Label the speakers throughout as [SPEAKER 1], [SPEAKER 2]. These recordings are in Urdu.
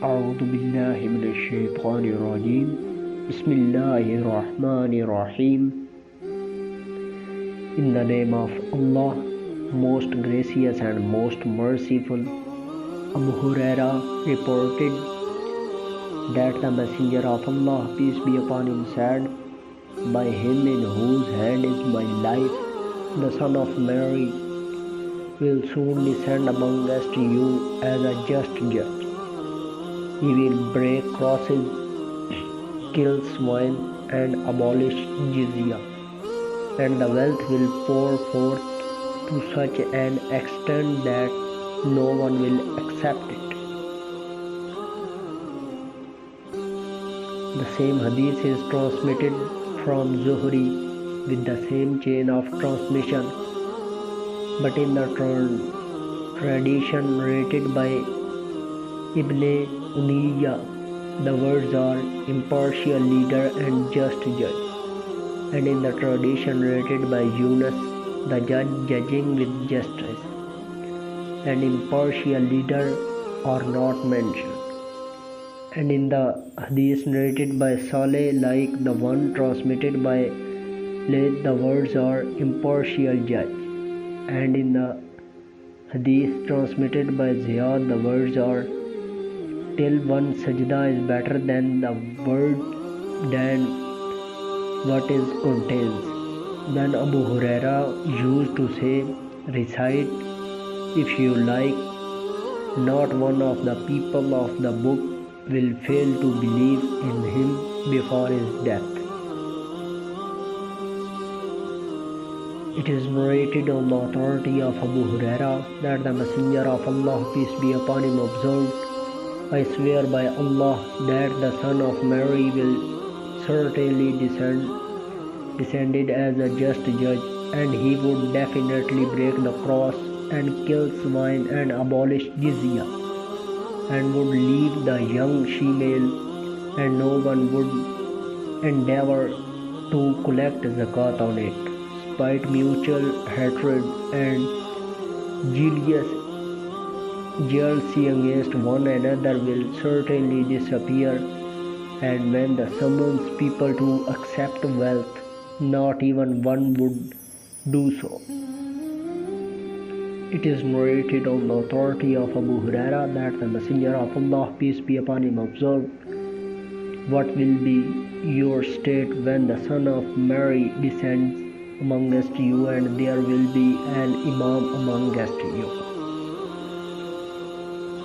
[SPEAKER 1] أعوذ بالله من الشيطان الرجيم بسم الله الرحمن الرحيم. In the name of Allah, most gracious and most merciful. Abu Huraira reported that the Messenger of Allah, peace be upon him, said, "By him in whose hand is my life, the Son of Mary will soon descend amongst you as a just judge. He will break crosses, kill swine, and abolish jizya, and the wealth will pour forth to such an extent that no one will accept it." The same hadith is transmitted from Zuhri with the same chain of transmission, but in the tradition narrated by Ibn Uniyya, the words are impartial leader and just judge, and in the tradition narrated by Yunus, the judge judging with justice, and impartial leader are not mentioned. And in the hadith narrated by Saleh, like the one transmitted by Layth, the words are impartial judge, and in the hadith transmitted by Ziyad, the words are till one sajda is better than the word than what is contains. Then Abu Huraira used to say, "Recite if you like, not one of the people of the book will fail to believe in him before his death." It is narrated on the authority of Abu Huraira that the Messenger of Allah, peace be upon him, observed, "I swear by Allah that the Son of Mary will certainly descended as a just judge, and he would definitely break the cross and kill swine and abolish jizya, and would leave the young female, and no one would endeavor to collect zakat on it, spite mutual hatred and jealousy against one another will certainly disappear, and when the summons people to accept wealth, not even one would do so." It is narrated on the authority of Abu Huraira that the Messenger of Allah, peace be upon him, observed, "What will be your state when the Son of Mary descends amongst you, and there will be an Imam amongst you?"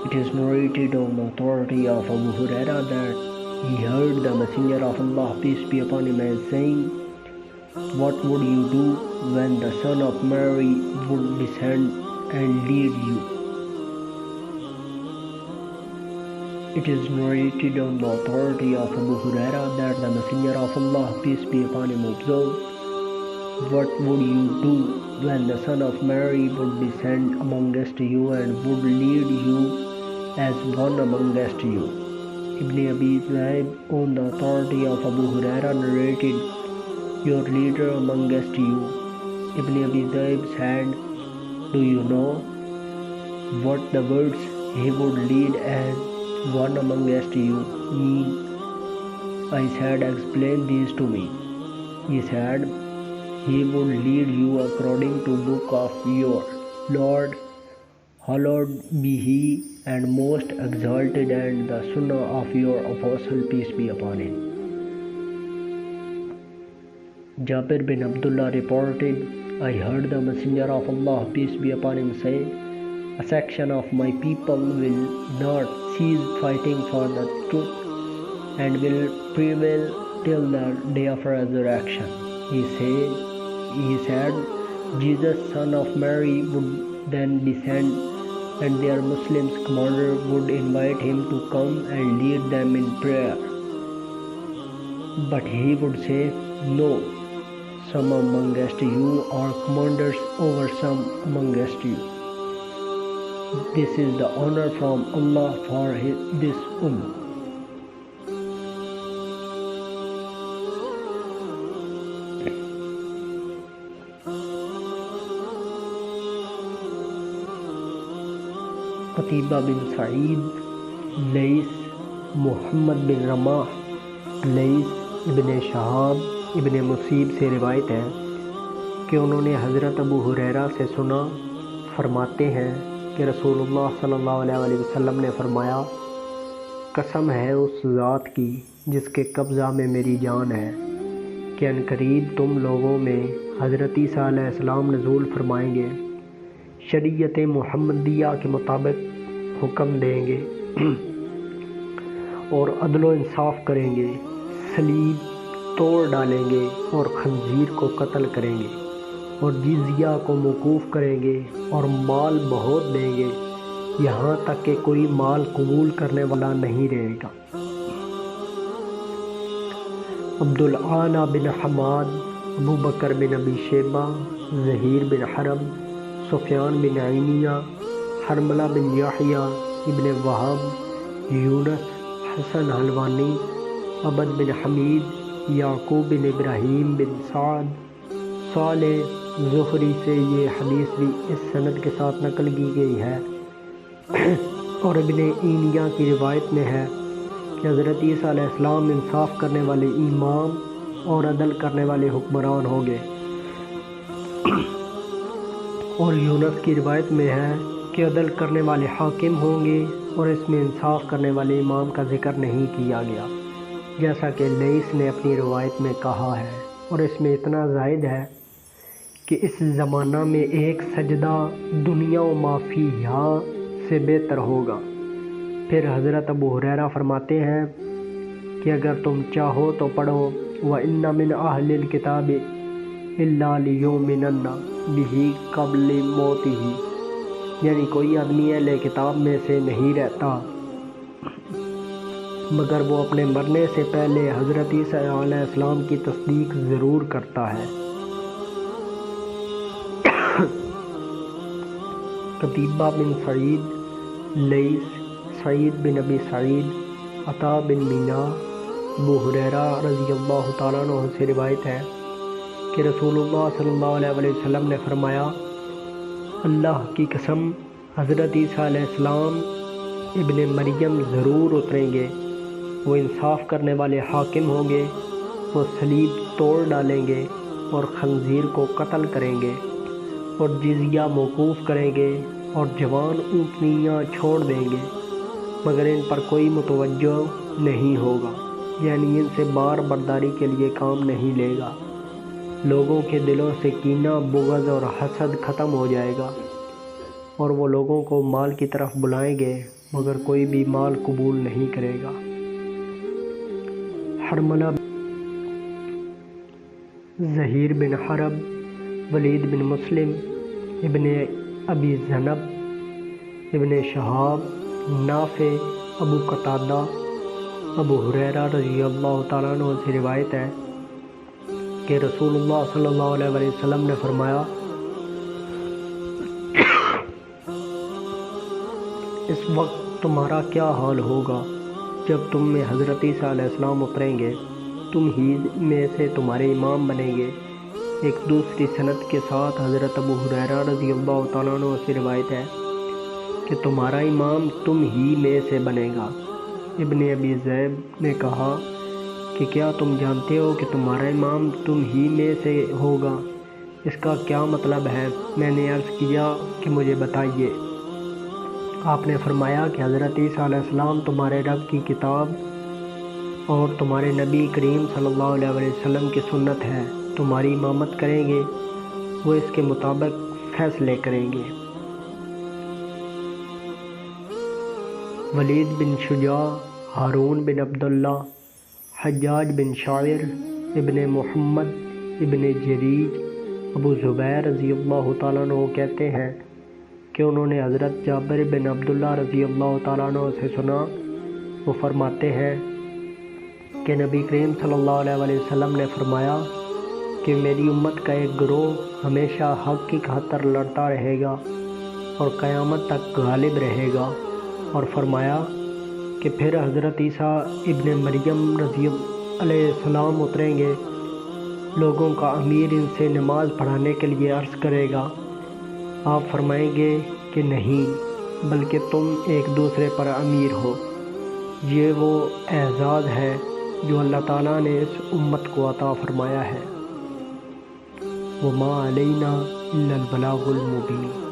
[SPEAKER 1] It is narrated on the authority of Abu Huraira that he heard the Messenger of Allah, peace be upon him, as saying, "What would you do when the Son of Mary would descend and lead you?" It is narrated on the authority of Abu Huraira that the Messenger of Allah, peace be upon him, observed, "What would you do when the Son of Mary would descend amongst you and would lead you as one amongst you?" Ibn Abi Zaib, on the authority of Abu Huraira, narrated, "Your leader amongst you." Ibn Abi Zaib said, "Do you know what the words 'he would lead as one amongst you' mean?" I said, "Explain these to me." He said, "He would lead you according to book of your Lord, hallowed be he and most exalted, and the sunnah of your apostle, peace be upon him." Jabir bin Abdullah reported, "I heard the Messenger of Allah, peace be upon him, say, 'A section of my people will not cease fighting for the truth and will prevail till the day of resurrection.'" He said, "Jesus, Son of Mary, would then descend, and their Muslims commander would invite him to come and lead them in prayer. But he would say, 'No, some amongst you are commanders over some amongst you. This is the honor from Allah for this ummah.'" قتیبہ بن سعید، لیث، محمد بن رماح، لیث ابن شہاب ابن مصیب سے روایت ہے کہ انہوں نے حضرت ابو ہریرہ سے سنا، فرماتے ہیں کہ رسول اللہ صلی اللہ علیہ وسلم نے فرمایا، قسم ہے اس ذات کی جس کے قبضہ میں میری جان ہے کہ عنقریب تم لوگوں میں حضرت عیسیٰ علیہ السلام نزول فرمائیں گے، شریعت محمدیہ کے مطابق حکم دیں گے اور عدل و انصاف کریں گے، صلیب توڑ ڈالیں گے اور خنزیر کو قتل کریں گے اور جزیہ کو موقوف کریں گے اور مال بہت دیں گے، یہاں تک کہ کوئی مال قبول کرنے والا نہیں رہے گا۔ عبدالعالی بن حماد، ابو بکر بن ابی شیبہ، زہیر بن حرب، سفیان بن عینیہ، حرملہ بن یحییٰ ابن وہب، یونس، حسن حلوانی، عبد بن حمید، یعقوب بن ابراہیم بن سعد، صالح زہری سے یہ حدیث بھی اس سند کے ساتھ نقل کی گئی ہے اور ابن عینیہ کی روایت میں ہے کہ حضرت عیسیٰ علیہ السلام انصاف کرنے والے امام اور عدل کرنے والے حکمران ہوں گے، اور یونس کی روایت میں ہے کہ عدل کرنے والے حاکم ہوں گے، اور اس میں انصاف کرنے والے امام کا ذکر نہیں کیا گیا، جیسا کہ لیث نے اپنی روایت میں کہا ہے، اور اس میں اتنا زائد ہے کہ اس زمانہ میں ایک سجدہ دنیا و ما فیہا سے بہتر ہوگا۔ پھر حضرت ابو ہریرہ فرماتے ہیں کہ اگر تم چاہو تو پڑھو وَإِنَّ مِنْ أَهْلِ الْكِتَابِ إِلَّا لِيُؤْمِنَنَّ بِهِ قَبْلِ مَوْتِهِ، یعنی کوئی آدمی اہل کتاب میں سے نہیں رہتا مگر وہ اپنے مرنے سے پہلے حضرت عیسیٰ علیہ السلام کی تصدیق ضرور کرتا ہے۔ قتیبہ بن سعید، لیث، سعید بن ابی سعید، عطا بن مینا، ابو ہریرہ رضی اللہ تعالیٰ عنہ سے روایت ہے کہ رسول اللہ صلی اللہ علیہ وسلم نے فرمایا، اللہ کی قسم حضرت عیسیٰ علیہ السلام ابن مریم ضرور اتریں گے، وہ انصاف کرنے والے حاکم ہوں گے، وہ صلیب توڑ ڈالیں گے اور خنزیر کو قتل کریں گے اور جزیہ موقوف کریں گے اور جوان اونٹنیاں چھوڑ دیں گے، مگر ان پر کوئی متوجہ نہیں ہوگا، یعنی ان سے بار برداری کے لیے کام نہیں لے گا، لوگوں کے دلوں سے کینہ، بغض اور حسد ختم ہو جائے گا، اور وہ لوگوں کو مال کی طرف بلائیں گے مگر کوئی بھی مال قبول نہیں کرے گا۔ حرملہ، زہیر بن حرب، ولید بن مسلم، ابن ابی ذنب، ابن شہاب، نافع، ابو قتادہ، ابو ہریرہ رضی اللہ تعالیٰ عنہ سے روایت ہے کہ رسول اللہ صلی اللہ علیہ وسلم نے فرمایا، اس وقت تمہارا کیا حال ہوگا جب تم میں حضرت عیسیٰ علیہ السلام اتریں گے، تم ہی میں سے تمہارے امام بنیں گے۔ ایک دوسری سند کے ساتھ حضرت ابو ہریرہ رضی اللہ تعالیٰ عنہ سے روایت ہے کہ تمہارا امام تم ہی میں سے بنے گا۔ ابن ابی ذئب نے کہا کہ کیا تم جانتے ہو کہ تمہارا امام تم ہی میں سے ہوگا؟ اس کا کیا مطلب ہے؟ میں نے عرض کیا کہ مجھے بتائیے۔ آپ نے فرمایا کہ حضرت عیسیٰ علیہ السلام تمہارے رب کی کتاب اور تمہارے نبی کریم صلی اللہ علیہ وسلم کی سنت ہے، تمہاری امامت کریں گے، وہ اس کے مطابق فیصلے کریں گے۔ ولید بن شجاع، ہارون بن عبداللہ، حجاج بن شاعر، ابن محمد، ابن جریج، ابو زبیر رضی اللہ تعالیٰ عنہ کہتے ہیں کہ انہوں نے حضرت جابر بن عبداللہ رضی اللہ تعالیٰ عنہ سے سنا، وہ فرماتے ہیں کہ نبی کریم صلی اللہ علیہ وسلم نے فرمایا کہ میری امت کا ایک گروہ ہمیشہ حق کی خاطر لڑتا رہے گا اور قیامت تک غالب رہے گا، اور فرمایا کہ پھر حضرت عیسیٰ ابن مریم رضی علیہ السلام اتریں گے، لوگوں کا امیر ان سے نماز پڑھانے کے لیے عرض کرے گا، آپ فرمائیں گے کہ نہیں، بلکہ تم ایک دوسرے پر امیر ہو۔ یہ وہ اعزاز ہے جو اللہ تعالیٰ نے اس امت کو عطا فرمایا ہے۔ وَمَا عَلَيْنَا إِلَّا الْبَلَاغُ الْمُبِينُ۔